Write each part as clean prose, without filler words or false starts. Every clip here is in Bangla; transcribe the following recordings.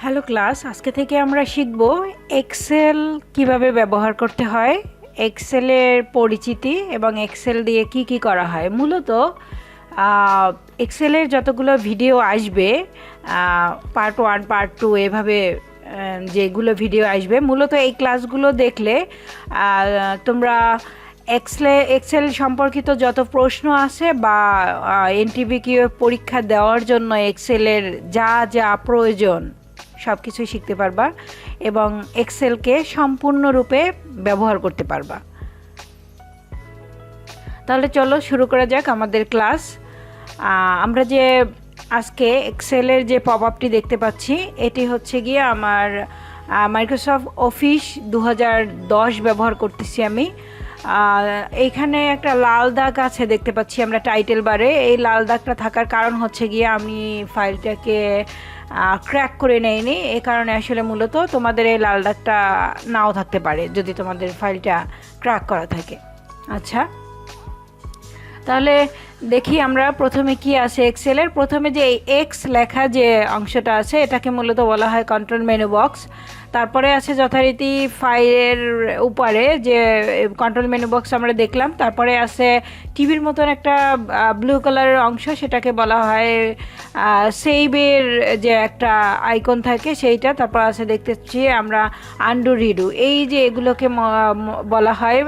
হ্যালো ক্লাস, আজকে থেকে আমরা শিখব এক্সেল কিভাবে ব্যবহার করতে হয়, এক্সেলের পরিচিতি এবং এক্সেল দিয়ে কি কি করা হয়। মূলত এক্সেলের যতগুলো ভিডিও আসবে, পার্ট 1 পার্ট 2 এভাবে যেগুলো ভিডিও আসবে, মূলত এই ক্লাসগুলো দেখলে তোমরা এক্সেল সম্পর্কিত যত প্রশ্ন আছে বা এনটিভিকিউ পরীক্ষা দেওয়ার জন্য এক্সেলের যা যা প্রয়োজন সব কিছুই শিখতে পারবা এবং এক্সেলকে সম্পূর্ণরূপে ব্যবহার করতে পারবা। তাহলে চলো শুরু করা যাক আমাদের ক্লাস। আমরা যে আজকে এক্সেলের যে পপ আপটি দেখতে পাচ্ছি, এটি হচ্ছে গিয়ে আমার মাইক্রোসফট অফিস 2010 ব্যবহার করতেছি আমি। এইখানে একটা লাল দাগ আছে দেখতে পাচ্ছি আমরা টাইটেল বারে। এই লাল দাগটা থাকার কারণ হচ্ছে গিয়ে আমি ফাইলটাকে ক্র্যাক করে নেইনি, এই কারণে আসলে মূলত তোমাদের এই লাল দাগটা নাও থাকতে পারে যদি তোমাদের ফাইলটা ক্র্যাক করা থাকে। আচ্ছা, তাহলে দেখি আমরা প্রথমে কি আছে এক্সেলের। প্রথমে যে এক্স লেখা যে অংশটা আছে এটাকে মূলত বলা হয় কন্ট্রোল মেনু বক্স। তারপরে আছে যথারীতি ফাইলের উপরে যে কন্ট্রোল মেনু বক্স আমরা দেখলাম। তারপরে আছে টিভির মতন একটা ব্লু কালারের অংশ, সেটাকে বলা হয় সেভের যে একটা আইকন থাকে সেইটা। তারপর আছে দেখতেছি আমরা আন্ডু রিডু, এই যে এগুলোকে বলা হয়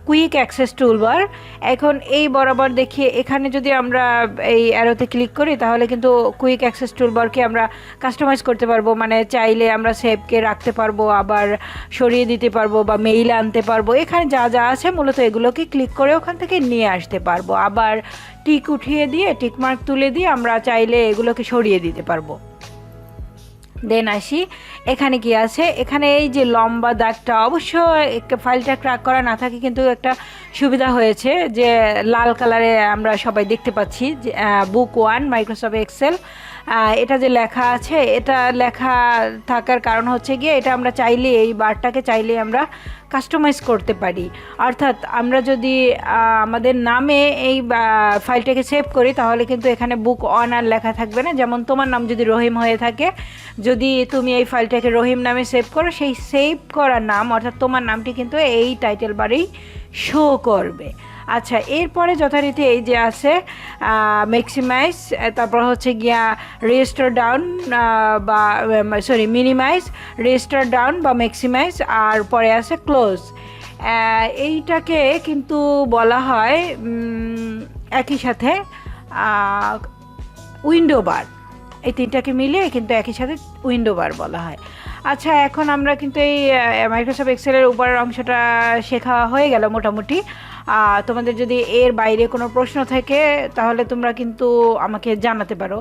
কুইক অ্যাক্সেস টুলবার। এখন এই বরাবর দেখিয়ে এখানে যদি আমরা এই অ্যারোতে ক্লিক করি তাহলে কিন্তু কুইক অ্যাক্সেস টুলবারকে আমরা কাস্টমাইজ করতে পারবো, মানে চাইলে আমরা সেভকে রাখতে পারবো, আবার সরিয়ে দিতে পারবো বা মেইলে আনতে পারবো। এখানে যা যা আছে মূলত এগুলোকে ক্লিক করে ওখান থেকে নিয়ে আসতে পারবো, আবার টিক উঠিয়ে দিয়ে টিকমার্ক তুলে দিয়ে আমরা চাইলে এগুলোকে সরিয়ে দিতে পারবো। দেন আসি এখানে কি আছে। এখানে এই যে লম্বা দাগটা, অবশ্য ফাইলটা ক্র্যাক করা না থাকে কিন্তু একটা সুবিধা হয়েছে যে লাল কালারে আমরা সবাই দেখতে পাচ্ছি যে বুক 1 মাইক্রোসফট এক্সেল, এটা যে লেখা আছে, এটা লেখা থাকার কারণ হচ্ছে গিয়ে এটা আমরা চাইলে এই বারটাকে চাইলে আমরা কাস্টমাইজ করতে পারি। অর্থাৎ আমরা যদি আমাদের নামে এই ফাইলটাকে সেভ করি তাহলে কিন্তু এখানে বুক অন আর লেখা থাকবে না। যেমন তোমার নাম যদি রহিম হয়ে থাকে, যদি তুমি এই ফাইলটাকে রহিম নামে সেভ করো, সেই সেভ করা নাম অর্থাৎ তোমার নামটি কিন্তু এই টাইটেল বারেই শো করবে। আচ্ছা, এরপরে যথারীতি এই যে আছে ম্যাক্সিমাইজ, তারপর হচ্ছে গিয়া রেজিস্টার ডাউন বা মিনিমাইজ, রেজিস্টার ডাউন বা ম্যাক্সিমাইজ, আর পরে আছে ক্লোজ। এইটাকে কিন্তু বলা হয় একই সাথে উইন্ডো বার। এই তিনটাকে মিলিয়ে কিন্তু একই সাথে উইন্ডো বার বলা হয়। আচ্ছা, এখন আমরা কিন্তু এই মাইক্রোসফট এক্সেলের উপরের অংশটা শেখা হয়ে গেল মোটামুটি। তোমাদের যদি এর বাইরে কোনো প্রশ্ন থাকে তাহলে তোমরা কিন্তু আমাকে জানাতে পারো।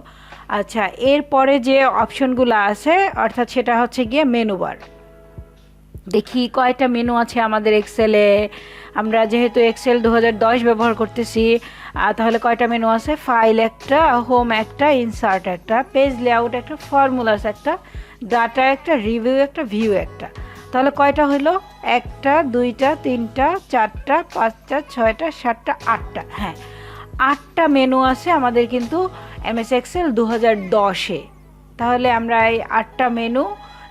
আচ্ছা, এরপরে যে অপশনগুলো আছে অর্থাৎ সেটা হচ্ছে গিয়ে মেনু বার। দেখি কয়টা মেনু আছে আমাদের এক্সেলে। আমরা যেহেতু এক্সেল 2010 ব্যবহার করতেছি, তাহলে কয়টা মেনু আছে? ফাইল একটা, হোম একটা, ইনসার্ট একটা, পেজ লেআউট একটা, ফর্মুলাস একটা, ডাটা একটা, রিভিউ একটা, ভিউ একটা। তাহলে কয়টা হলো? একটা, দুইটা, তিনটা, চারটা, পাঁচটা, ছয়টা, সাতটা, আটটা। হ্যাঁ, 8টা মেনু আছে আমাদের কিন্তু এমএস এক্সেল 2010-এ। তাহলে আমরা এই 8টা মেনু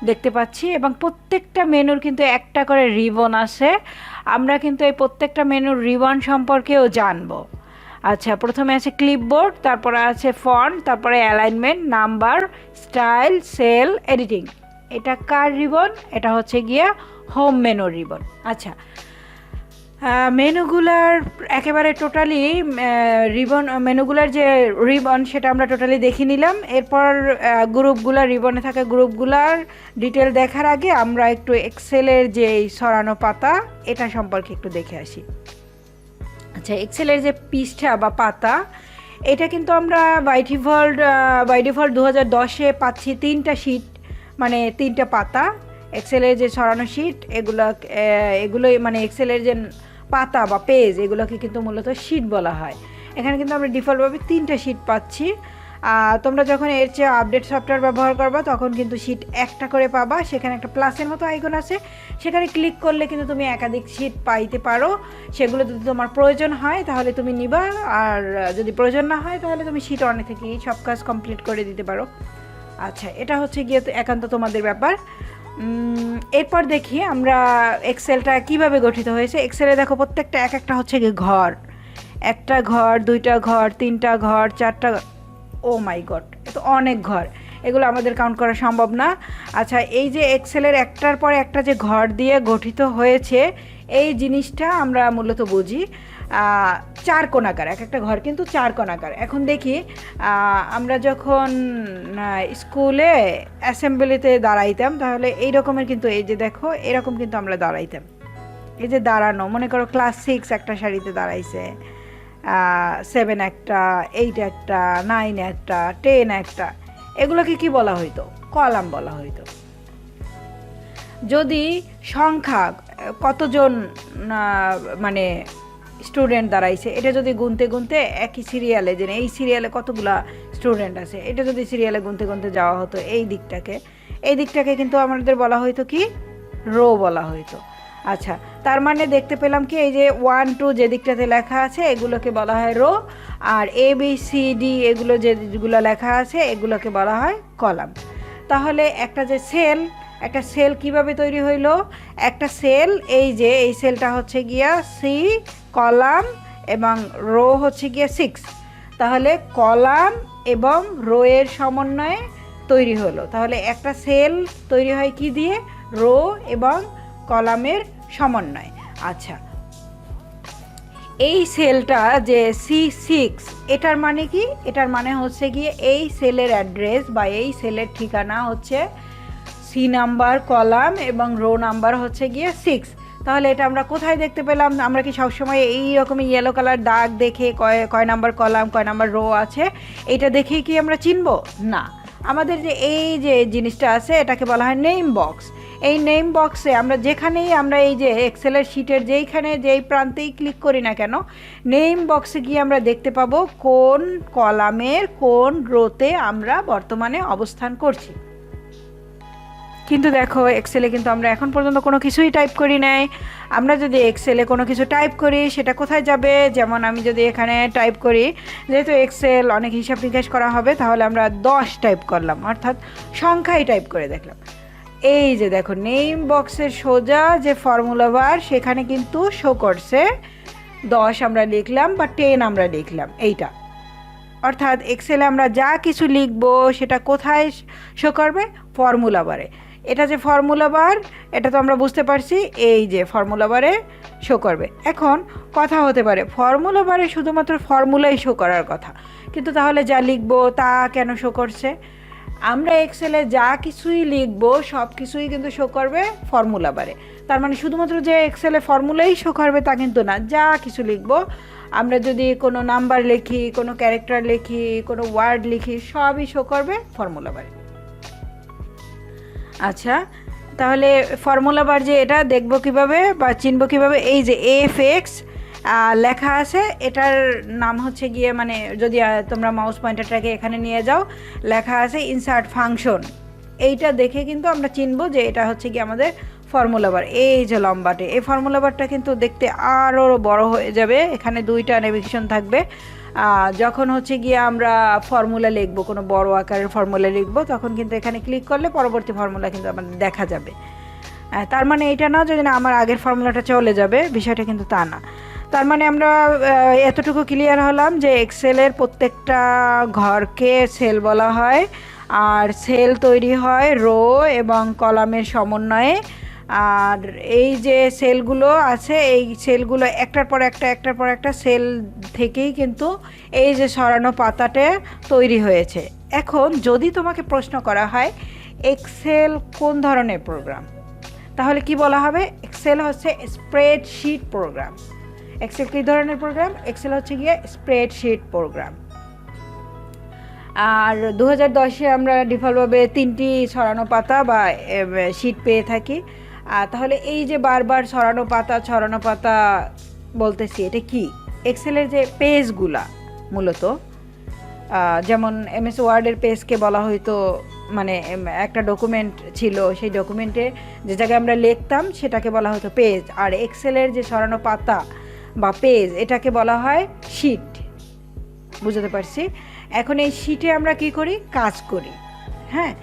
দেখতে পাচ্ছি এবং প্রত্যেকটা মেনুর কিন্তু একটা করে রিবন আছে। আমরা কিন্তু এই প্রত্যেকটা মেনুর রিবন সম্পর্কেও জানবো। আচ্ছা, প্রথমে আছে ক্লিপবোর্ড, তারপরে আছে ফন্ট, তারপরে alignment, number, style, cell, editing. এটা কার রিবন? এটা হচ্ছে গিয়া হোম মেনুর রিবন। আচ্ছা, মেনুগুলার একেবারে টোটালি রিবন, মেনুগুলার যে রিবন সেটা আমরা টোটালি দেখে নিলাম। এরপর গ্রুপগুলার, রিবনে থাকা গ্রুপগুলার ডিটেল দেখার আগে আমরা একটু এক্সেলের যে সরানো পাতা এটা সম্পর্কে একটু দেখে আসি। আচ্ছা, এক্সেলের যে পৃষ্ঠা বা পাতা, এটা কিন্তু আমরা বাই ডিফল্ট 2010-এ পাচ্ছি 3টা শিট, মানে 3টা পাতা। এক্সেলের যে সরানো শিট এগুলোই মানে এক্সেলের যে পাতা বা পেজ এগুলোকে কিন্তু মূলত শিট বলা হয়। এখানে কিন্তু আমরা ডিফল্টভাবে 3টা শিট পাচ্ছি। তোমরা যখন এর চেয়ে আপডেট সফটওয়্যার ব্যবহার করবা তখন কিন্তু শিট একটা করে পাবা। সেখানে একটা প্লাসের মতো আইকন আছে, সেখানে ক্লিক করলে কিন্তু তুমি একাধিক শিট পাইতে পারো। সেগুলো যদি তোমার প্রয়োজন হয় তাহলে তুমি নিবা, আর যদি প্রয়োজন না হয় তাহলে তুমি শিট অনেক থেকেই সব কাজ কমপ্লিট করে দিতে পারো। আচ্ছা, এটা হচ্ছে গিয়ে একান্ত তোমাদের ব্যাপার। এরপর দেখি আমরা এক্সেলটা কিভাবে গঠিত হয়েছে। এক্সেলে দেখো প্রত্যেকটা এক একটা হচ্ছে গিয়ে ঘর, একটা ঘর, দুইটা ঘর, তিনটা ঘর, চারটা, ও মাই গড, এ তো অনেক ঘর, এগুলো আমাদের কাউন্ট করা সম্ভব না। আচ্ছা, এই যে এক্সেলের একটার পর একটা যে ঘর দিয়ে গঠিত হয়েছে, এই জিনিসটা আমরা মূলত বুঝি চার কোণাকার, এক একটা ঘর কিন্তু চার কোণাকার। এখন দেখি আমরা যখন স্কুলে অ্যাসেম্বলিতে দাঁড়াইতাম, তাহলে এই রকমের কিন্তু, এই যে দেখো এরকম কিন্তু আমরা দাঁড়াইতাম। এই যে দাঁড়ানো, মনে করো ক্লাস 6 একটা সারিতে দাঁড়াইছে, 7 একটা, 8 একটা, 9 একটা, 10 একটা, এগুলোকে কি বলা হইতো? কলাম বলা হইতো। যদি সংখ্যা কতজন মানে স্টুডেন্ট দাঁড়াইছে এটা যদি গুনতে গুনতে একই সিরিয়ালে, যে এই সিরিয়ালে কতগুলা স্টুডেন্ট আছে, এটা যদি সিরিয়ালে গুনতে গুনতে যাওয়া হতো, এই দিকটাকে কিন্তু আমাদের বলা হইতো কি? রো বলা হইতো। আচ্ছা, তার মানে দেখতে পেলাম কি, এই যে 1 2 যে দিকটাতে লেখা আছে এগুলোকে বলা হয় রো, আর ABCD এগুলো যেগুলো লেখা আছে এগুলোকে বলা হয় কলাম। তাহলে একটা যে সেল, একটা সেল কিভাবে তৈরি হইলো? একটা সেল, এই যে এই সেলটা হচ্ছে গিয়া সি, কলাম এবং রো হচ্ছে গিয়া 6। তাহলে কলাম এবং রো এর সমন্বয়ে তৈরি হলো। তাহলে একটা সেল তৈরি হয় কি দিয়ে? রো এবং কলামের সমন্বয়। আচ্ছা, এই সেলটা যে C6, এটার মানে কি? এটার মানে হচ্ছে গিয়ে এই সেলের অ্যাড্রেস বা এই সেলের ঠিকানা হচ্ছে সি নাম্বার কলাম এবং রো নাম্বার হচ্ছে গিয়ে 6। তাহলে এটা আমরা কোথায় দেখতে পেলাম? আমরা কি সবসময় এই রকমই ইয়েলো কালার দাগ দেখে কয় নাম্বার কলাম কয় নাম্বার রো আছে এটা দেখেই কি আমরা চিনব? না, আমাদের যে এই যে জিনিসটা আছে এটাকে বলা হয় নেম বক্স। এই নেম বক্সে আমরা যেখানেই আমরা এই যে এক্সেলের শিটের যেইখানে যেই প্রান্তেই ক্লিক করি না কেন, নেম বক্সে গিয়ে আমরা দেখতে পাবো কোন কলামের কোন রোতে আমরা বর্তমানে অবস্থান করছি। কিন্তু দেখো এক্সেলে কিন্তু আমরা এখন পর্যন্ত কোনো কিছুই টাইপ করি নাই। আমরা যদি এক্সেলে কোনো কিছু টাইপ করি সেটা কোথায় যাবে? যেমন আমি যদি এখানে টাইপ করি, যেহেতু এক্সেল অনেক হিসাব নিকাশ করা হবে, তাহলে আমরা 10 টাইপ করলাম, অর্থাৎ সংখ্যাই টাইপ করে দেখলাম। এই যে দেখো নেম বক্সের সোজা যে ফর্মুলা বার, সেখানে কিন্তু শো করছে 10 আমরা লিখলাম বা 10 আমরা লিখলাম, এইটা। অর্থাৎ এক্সেলে আমরা যা কিছু লিখব সেটা কোথায় শো করবে? ফর্মুলা বারে। এটা যে ফর্মুলা বার, এটা তো আমরা বুঝতে পারছি, এই যে ফর্মুলা বারে শো করবে। এখন কথা হতে পারে ফর্মুলা বারে শুধুমাত্র ফর্মুলাই শো করার কথা, কিন্তু তাহলে যা লিখব তা কেন শো করছে? আমরা এক্সেলে যা কিছুই লিখব সব কিছুই কিন্তু শো করবে ফর্মুলা বারে। তার মানে শুধুমাত্র যে এক্সেলে ফর্মুলাই শো করবে তা কিন্তু না, যা কিছু লিখব, আমরা যদি কোনো নাম্বার লিখি, কোনো ক্যারেক্টার লিখি, কোনো ওয়ার্ড লিখি, সবই শো করবে ফর্মুলা বারে। আচ্ছা, তাহলে ফর্মুলা বার যে এটা দেখব কিভাবে বা চিনব কিভাবে? এই যে FX লেখা আছে, এটার নাম হচ্ছে গিয়ে, মানে যদি তোমরা মাউস পয়েন্টারটাকে এখানে নিয়ে যাও, লেখা আছে ইনসার্ট ফাংশন। এইটা দেখে কিন্তু আমরা চিনব যে এটা হচ্ছে গিয়ে আমাদের ফর্মুলা বার। এই যে লম্বাটে, এই ফর্মুলা বারটা কিন্তু দেখতে আরও বড় হয়ে যাবে, এখানে 2টা নেভিগেশন থাকবে। যখন হচ্ছে গিয়ে আমরা ফর্মুলা লিখবো, কোনো বড় আকারের ফর্মুলা লিখবো, তখন কিন্তু এখানে ক্লিক করলে পরবর্তী ফর্মুলা কিন্তু আমাদের দেখা যাবে। তার মানে এটা না যদি না আমার আগের ফর্মুলাটা চলে যাবে, বিষয়টা কিন্তু তা না। তার মানে আমরা এতটুকু ক্লিয়ার হলাম যে এক্সেলের প্রত্যেকটা ঘরকে সেল বলা হয়, আর সেল তৈরি হয় রো এবং কলামের সমন্বয়ে। আর এই যে সেলগুলো আছে, এই সেলগুলো একটার পর একটা সেল থেকেই কিন্তু এই যে সরানো পাতাটা তৈরি হয়েছে। এখন যদি তোমাকে প্রশ্ন করা হয় এক্সেল কোন ধরনের প্রোগ্রাম, তাহলে কি বলা হবে? এক্সেল হচ্ছে স্প্রেডশিট প্রোগ্রাম। এক্সেল কী ধরনের প্রোগ্রাম? এক্সেল হচ্ছে গিয়ে স্প্রেডশিট প্রোগ্রাম। আর 2010-এ আমরা ডিফল্টভাবে 3টি ছড়ানো পাতা বা শিট পেয়ে থাকি। তাহলে এই যে বারবার ছড়ানো পাতা বলতেছি, এটা কি? এক্সেলের যে পেজগুলা মূলত, যেমন MS ওয়ার্ডের পেজকে বলা হয়তো, মানে একটা ডকুমেন্ট ছিল, সেই ডকুমেন্টে যে জায়গায় আমরা লিখতাম সেটাকে বলা হতো পেজ। আর এক্সেলের যে ছড়ানো পাতা বা পেজ, এটাকে বলা হয় শিট। বুঝতে পারছি? এখন এই শিটে আমরা কি করি? কাজ করি। হ্যাঁ,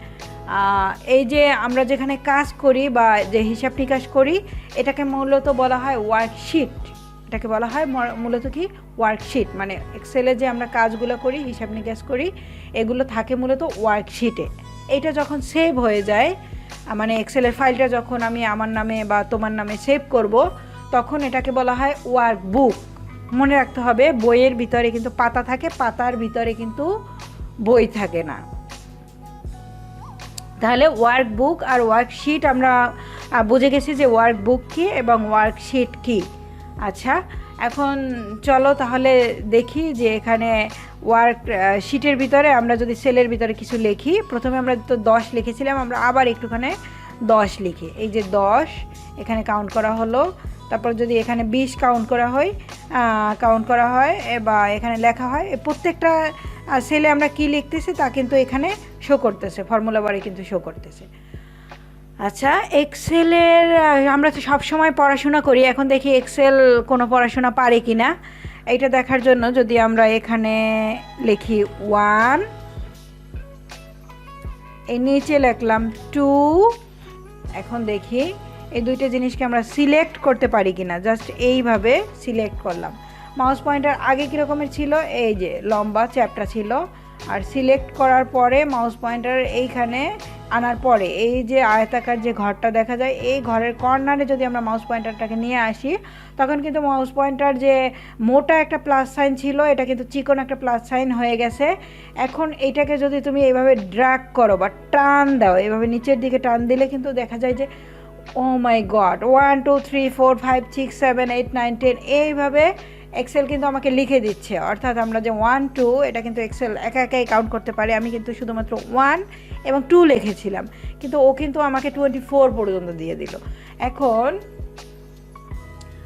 এই যে আমরা যেখানে কাজ করি বা যে হিসাব নিকাশ করি, এটাকে মূলত বলা হয় ওয়ার্কশিট। এটাকে বলা হয় মূলত কি ওয়ার্কশিট, মানে এক্সেলে যে আমরা কাজগুলো করি, হিসাব নিকাশ করি, এগুলো থাকে মূলত ওয়ার্কশিটে। এটা যখন সেভ হয়ে যায়, মানে এক্সেলের ফাইলটা যখন আমি আমার নামে বা তোমার নামে সেভ করব, তখন এটাকে বলা হয় ওয়ার্কবুক। মনে রাখতে হবে, বইয়ের ভিতরে কিন্তু পাতা থাকে, পাতার ভিতরে কিন্তু বই থাকে না। তাহলে ওয়ার্কবুক আর ওয়ার্কশিট আমরা বুঝে গেছি যে ওয়ার্কবুক কী এবং ওয়ার্কশিট কী। আচ্ছা, এখন চলো তাহলে দেখি যে এখানে ওয়ার্কশিটের ভিতরে আমরা যদি সেলের ভিতরে কিছু লিখি। প্রথমে আমরা তো 10 লিখেছিলাম, আমরা আবার একটুখানে 10 লিখি। এই যে 10 এখানে কাউন্ট করা হলো। তারপর যদি এখানে 20 কাউন্ট করা হয় বা এখানে লেখা হয়, প্রত্যেকটা সেলে আমরা কি লিখতেছি তা কিন্তু এখানে শো করতেছে, ফর্মুলা বারে কিন্তু শো করতেছে। আচ্ছা, এক্সেলের আমরা তো সবসময় পড়াশোনা করি, এখন দেখি এক্সেল কোনো পড়াশোনা পারে কি না। এইটা দেখার জন্য যদি আমরা এখানে লিখি 1, এই নিচে লিখলাম 2, এখন দেখি এই দুইটা জিনিসকে আমরা সিলেক্ট করতে পারি কি না। জাস্ট এইভাবে সিলেক্ট করলাম। মাউস পয়েন্টার আগে কীরকমের ছিল, এই যে লম্বা চ্যাপটা ছিল, আর সিলেক্ট করার পরে মাউস পয়েন্টার এইখানে আনার পরে এই যে আয়তাকার যে ঘরটা দেখা যায়, এই ঘরের কর্নারে যদি আমরা মাউস পয়েন্টারটাকে নিয়ে আসি, তখন কিন্তু মাউস পয়েন্টার যে মোটা একটা প্লাস সাইন ছিল, এটা কিন্তু চিকন একটা প্লাস সাইন হয়ে গেছে। এখন এইটাকে যদি তুমি এইভাবে ড্র্যাগ করো বা টান দাও, এইভাবে নিচের দিকে টান দিলে কিন্তু দেখা যায় যে ও মাই গড, 1 2 3 4 5 6 7 8 9 10 এইভাবে এক্সেল কিন্তু আমাকে লিখে দিচ্ছে। অর্থাৎ আমরা যে 1 2 এটা কিন্তু এক্সেল একা একাই কাউন্ট করতে পারে। আমি কিন্তু শুধুমাত্র 1 এবং 2 লিখেছিলাম, কিন্তু ও কিন্তু আমাকে 24 পর্যন্ত দিয়ে দিল। এখন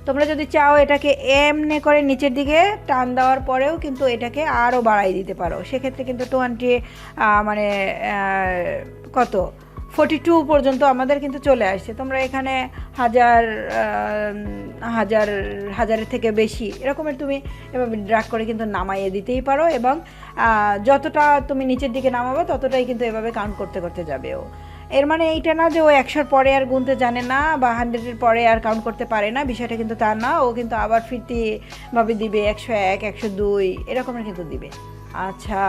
তোমরা যদি চাও এটাকে এমনি করে নিচের দিকে টান দেওয়ার পরেও কিন্তু এটাকে আরও বাড়াই দিতে পারো। সেক্ষেত্রে কিন্তু 20 মানে কত 42 পর্যন্ত আমাদের কিন্তু চলে আসছে। তোমরা এখানে হাজারের থেকে বেশি এরকমের তুমি এভাবে ড্র্যাগ করে কিন্তু নামাইয়ে দিতেই পারো, এবং যতটা তুমি নিচের দিকে নামাবে ততটাই কিন্তু এভাবে কাউন্ট করতে করতে যাবে ও। এর মানে এইটা না যে ও 100-র পরে আর গুনতে জানে না বা 100-এর পরে আর কাউন্ট করতে পারে না, বিষয়টা কিন্তু তা না। ও কিন্তু আবার ফিরতিভাবে দিবে, 101 102 এরকমের কিন্তু দিবে। আচ্ছা,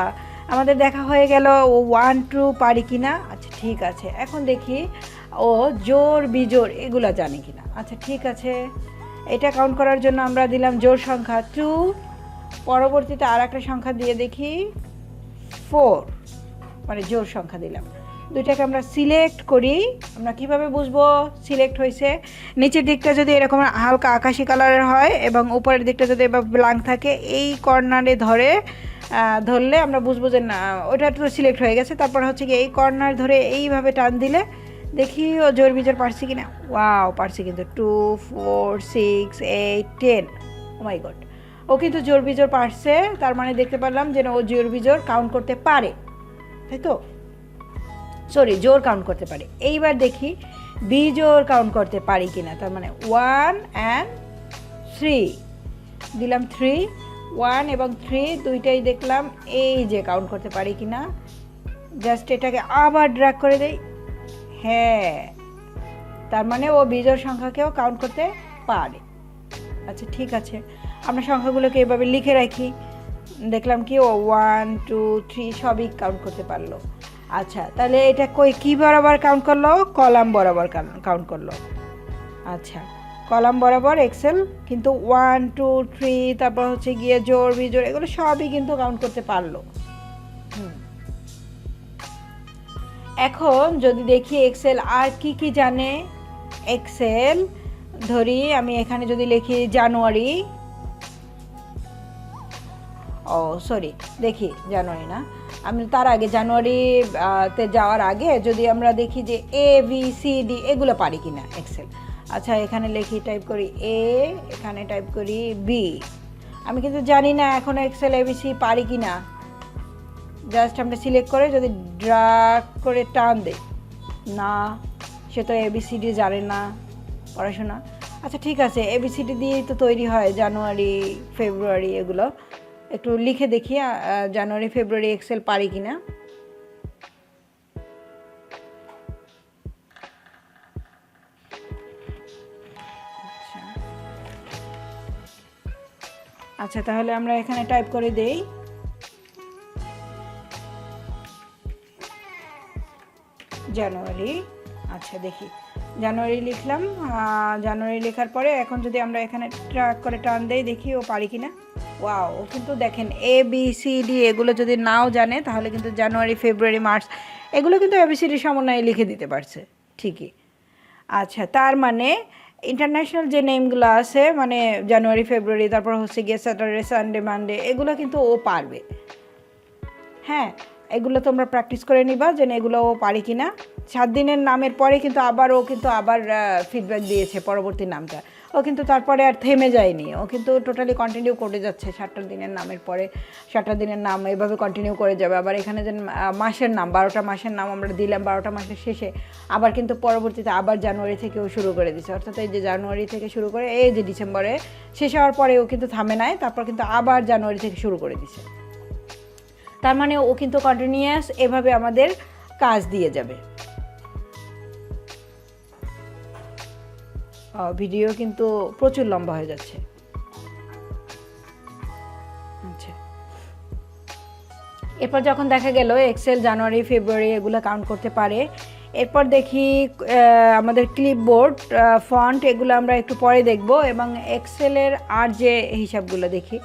আমাদের দেখা হয়ে গেল ও 1 2 পারি কি না। আচ্ছা ঠিক আছে, এখন দেখি ও জোড় বিজোড় এগুলো জানে কি না। আচ্ছা ঠিক আছে, এটা কাউন্ট করার জন্য আমরা দিলাম জোড় সংখ্যা 2, পরবর্তীতে আর একটা সংখ্যা দিয়ে দেখি 4, মানে জোড় সংখ্যা দিলাম। দুইটাকে আমরা সিলেক্ট করি। আমরা কিভাবে বুঝবো সিলেক্ট হয়েছে? নিচের দিকটা যদি এরকম হালকা আকাশি কালারের হয় এবং উপরের দিকটা যদি এবার ব্ল্যাঙ্ক থাকে, এই কর্নারে ধরলে আমরা বুঝবো যে না, ওটা তো সিলেক্ট হয়ে গেছে। তারপর হচ্ছে কি এই কর্নার ধরে এইভাবে টান দিলে দেখি ও জোর বিজোর পারছি কি না। ওয়াও, পারছি কিন্তু 2 4 6 8 10। ও মাই গড, ও কিন্তু জোর বিজোর পারছে। তার মানে দেখতে পারলাম যে ও জোর বিজোর কাউন্ট করতে পারে, তাই তো? সরি, জোর কাউন্ট করতে পারে। এইবার দেখি বিজোর কাউন্ট করতে পারি কিনা। তার মানে 1 and 3 দিলাম, 3 1 এবং 3 দুইটাই দেখলাম এই যে কাউন্ট করতে পারি কিনা। জাস্ট এটাকে আবার ড্র্যাগ করে দেই। হ্যাঁ, তার মানে ও বিজোড় সংখ্যাকেও কাউন্ট করতে পারে। আচ্ছা ঠিক আছে, আমরা সংখ্যাগুলোকে এভাবে লিখে রাখি। দেখলাম কি ও 1 2 3 সবই কাউন্ট করতে পারলো। আচ্ছা, তাহলে এটা কী বরাবর কাউন্ট করলো? কলাম বরাবর কাউন্ট করলো। আচ্ছা, কলাম বরাবর এক্সেল কিন্তু 1 2 3 তারপর হচ্ছে গিয়ে জোড় বিজোড় এগুলো সবই কিন্তু কাউন্ট করতে পারলো। এখন যদি দেখি এক্সেল আর কি কি জানে। এক্সেল ধরি আমি এখানে যদি লিখি জানুয়ারি, ও সরি, দেখি জানুয়ারি না, আমি তার আগে জানুয়ারিতে যাওয়ার আগে যদি আমরা দেখি যে ABCD এগুলো পারি কিনা এক্সেল। আচ্ছা, এখানে লিখি, টাইপ করি A, এখানে টাইপ করি B। আমি কিন্তু জানি না এখন এক্সেল ABC পারি কিনা। জাস্ট আমরা সিলেক্ট করে যদি ড্র্যাগ করে টান দেই, না, সে তো ABCD জানে না পড়াশোনা। আচ্ছা ঠিক আছে, ABCD দিয়েই তো তৈরি হয় জানুয়ারি ফেব্রুয়ারি এগুলো। একটু লিখে দেখি জানুয়ারি ফেব্রুয়ারি এক্সেল পারি কিনা। আচ্ছা, তাহলে আমরা এখানে টাইপ করে দেই জানুয়ারি। আচ্ছা দেখি, জানুয়ারি লিখলাম। জানুয়ারি লেখার পরে এখন যদি আমরা এখানে ট্র্যাক করে টান দেই, দেখি ও পারি কিনা। ওয়াও, ও কিন্তু দেখেন ABCD এগুলো যদি নাও জানে তাহলে কিন্তু জানুয়ারি, ফেব্রুয়ারি, মার্চ এগুলো কিন্তু ABCD সমন্বয়ে লিখে দিতে পারছে ঠিকই। আচ্ছা, তার মানে ইন্টারন্যাশনাল যে নেমগুলো আছে, মানে জানুয়ারি, ফেব্রুয়ারি, তারপর হচ্ছে গিয়ে স্যাটারডে, সানডে, মানডে, এগুলো কিন্তু ও পারবে। হ্যাঁ, এগুলো তোমরা প্র্যাকটিস করে নিবা যে এগুলো ও পারে কি না। 7 দিনের নামের পরে কিন্তু আবার ফিডব্যাক দিয়েছে পরবর্তী নামটা। ও কিন্তু তারপরে আর থেমে যায়নি, ও কিন্তু টোটালি কন্টিনিউ করে যাচ্ছে। 7টা দিনের নামের পরে 7টা দিনের নাম এভাবে কন্টিনিউ করে যাবে। আবার এখানে যে মাসের নাম, 12টা মাসের নাম আমরা দিলাম 12টা মাসের শেষে, আবার কিন্তু পরবর্তীতে আবার জানুয়ারি থেকেও শুরু করে দিচ্ছে। অর্থাৎ এই যে জানুয়ারি থেকে শুরু করে এই যে ডিসেম্বরে শেষ হওয়ার পরে ও কিন্তু থামে নাই, তারপর কিন্তু আবার জানুয়ারি থেকে শুরু করে দিচ্ছে। তার মানে ও কিন্তু কন্টিনিউয়াস এভাবে আমাদের কাজ দিয়ে যাবে। ভিডিও কিন্তু প্রচুর লম্বা হয়ে যাচ্ছে। আচ্ছা, এরপর যখন দেখা গেল এক্সেল জানুয়ারি, ফেব্রুয়ারি এগুলো কাউন্ট করতে পারে, এরপর দেখি আমাদের ক্লিপবোর্ড, ফন্ট এগুলো আমরা একটু পরে দেখব। এবং এক্সেলের আর যে হিসাবগুলো দেখি,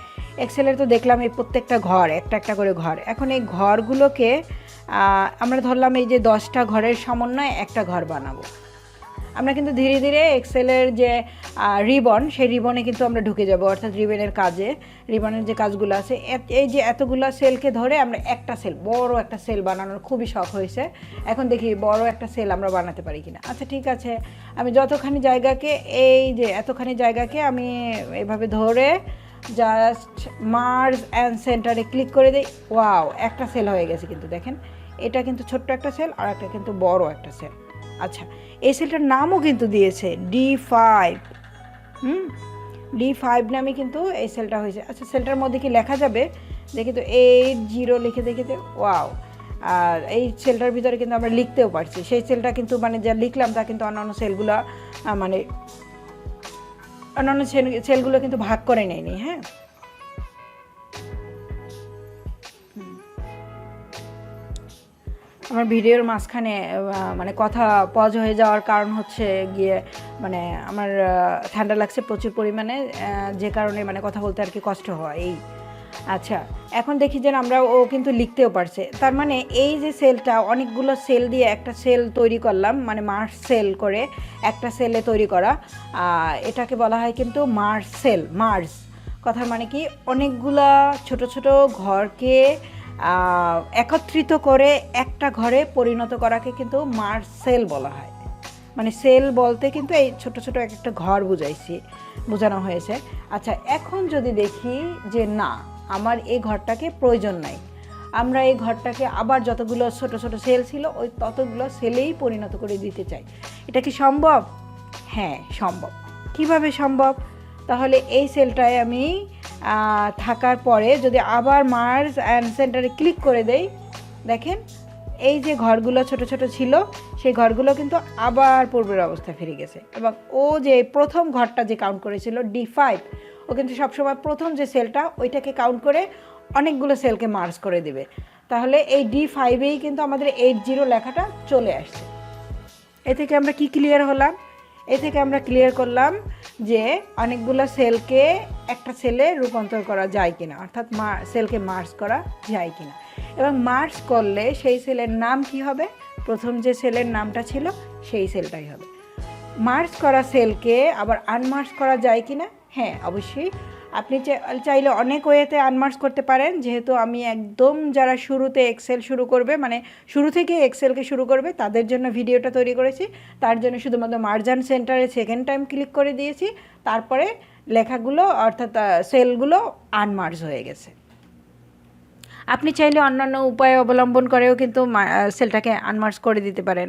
এক্সেলের তো দেখলাম এই প্রত্যেকটা ঘর একটা একটা করে ঘর। এখন এই ঘরগুলোকে আমরা ধরলাম এই যে 10টা ঘরের সমন্বয়ে একটা ঘর বানাবো। আমরা কিন্তু ধীরে ধীরে এক্সেলের যে রিবন, সেই রিবনে কিন্তু আমরা ঢুকে যাব। অর্থাৎ রিবনের যে কাজগুলো আছে, এই যে এতগুলো সেলকে ধরে আমরা একটা সেল, বড় একটা সেল বানানোর খুবই শখ হয়েছে। এখন দেখি বড় একটা সেল আমরা বানাতে পারি কিনা। আচ্ছা ঠিক আছে, আমি যতখানি জায়গাকে, এই যে এতখানি জায়গাকে আমি এভাবে ধরে জাস্ট মার্জ অ্যান্ড সেন্টারে ক্লিক করে দিই। ওয়াও, একটা সেল হয়ে গেছে কিন্তু দেখেন, এটা কিন্তু ছোট্ট একটা সেল আর একটা কিন্তু বড় একটা সেল। আচ্ছা, এই সেলটার নামও কিন্তু দিয়েছে D5। D5 নামে কিন্তু এই সেলটা হয়েছে। আচ্ছা, সেলটার মধ্যে কি লেখা যাবে দেখি তো, 80 লিখে দেখি তো। ওয়াও, আর এই সেলটার ভিতরে কিন্তু আমরা লিখতেও পারছি। সেই সেলটা কিন্তু মানে যা লিখলাম তা কিন্তু অন্যান্য সেলগুলো মানে অন্যান্য সেলগুলো কিন্তু ভাগ করে নেয়নি। হ্যাঁ, আমার ভিডিওর মাঝখানে মানে কথা পজ হয়ে যাওয়ার কারণ হচ্ছে গিয়ে মানে আমার ঠান্ডা লাগছে প্রচুর পরিমাণে, যে কারণে মানে কথা বলতে আর কি কষ্ট হয় এই। আচ্ছা, এখন দেখি যে আমরা ও কিন্তু লিখতেও পারছে। তার মানে এই যে সেলটা, অনেকগুলো সেল দিয়ে একটা সেল তৈরি করলাম, মানে মার্জ সেল করে একটা সেলে তৈরি করা, এটাকে বলা হয় কিন্তু মার্জ কথার মানে কি, অনেকগুলা ছোট ছোট ঘরকে একত্রিত করে একটা ঘরে পরিণত করাকে কিন্তু মার্জ সেল বলা হয়। মানে সেল বলতে কিন্তু এই ছোট ছোট এক একটা ঘর বোঝানো হয়েছে। আচ্ছা, এখন যদি দেখি যে না, আমার এই ঘরটাকে প্রয়োজন নাই, আমরা এই ঘরটাকে আবার যতগুলো ছোট ছোট সেল ছিল ওই ততগুলো সেলেই পরিণত করে দিতে চাই, এটা কি সম্ভব? হ্যাঁ সম্ভব। কিভাবে সম্ভব? তাহলে এই সেলটায় আমি থাকার পরে যদি আবার মার্জ অ্যান্ড সেন্টারে ক্লিক করে দেই, দেখেন এই যে ঘরগুলো ছোট ছোট ছিল সেই ঘরগুলো কিন্তু আবার পূর্বের অবস্থায় ফিরে গেছে। এবং ও যে প্রথম ঘরটা যে কাউন্ট করেছিল D5, ও কিন্তু সবসময় প্রথম যে সেলটা ওইটাকে কাউন্ট করে অনেকগুলো সেলকে মার্জ করে দেবে। তাহলে এই D5-এই কিন্তু আমাদের 80 লেখাটা চলে আসছে। এ থেকে আমরা কি ক্লিয়ার হলাম? এ থেকে আমরা ক্লিয়ার করলাম যে অনেকগুলো সেলকে একটা সেলে রূপান্তর করা যায় কিনা, অর্থাৎ সেলকে মার্জ করা যায় কিনা। এবং মার্জ করলে সেই সেলের নাম কি হবে? প্রথম যে সেলের নামটা ছিল সেই সেলটাই হবে। মার্জ করা সেলকে আবার আনমার্জ করা যায় কিনা? হ্যাঁ অবশ্যই, আপনি চাইলে অনেক ওয়েতে আনমার্জ করতে পারেন। যেহেতু আমি একদম যারা শুরুতে এক্সেল শুরু করবে, মানে শুরু থেকে এক্সেলকে শুরু করবে, তাদের জন্য ভিডিওটা তৈরি করেছি। তার জন্য শুধুমাত্র মার্জ অ্যান্ড সেন্টারে সেকেন্ড টাইম ক্লিক করে দিয়েছি, তারপরে লেখাগুলো অর্থাৎ সেলগুলো আনমার্জ হয়ে গেছে। আপনি চাইলে অন্যান্য উপায় অবলম্বন করেও কিন্তু সেলটাকে আনমার্জ করে দিতে পারেন।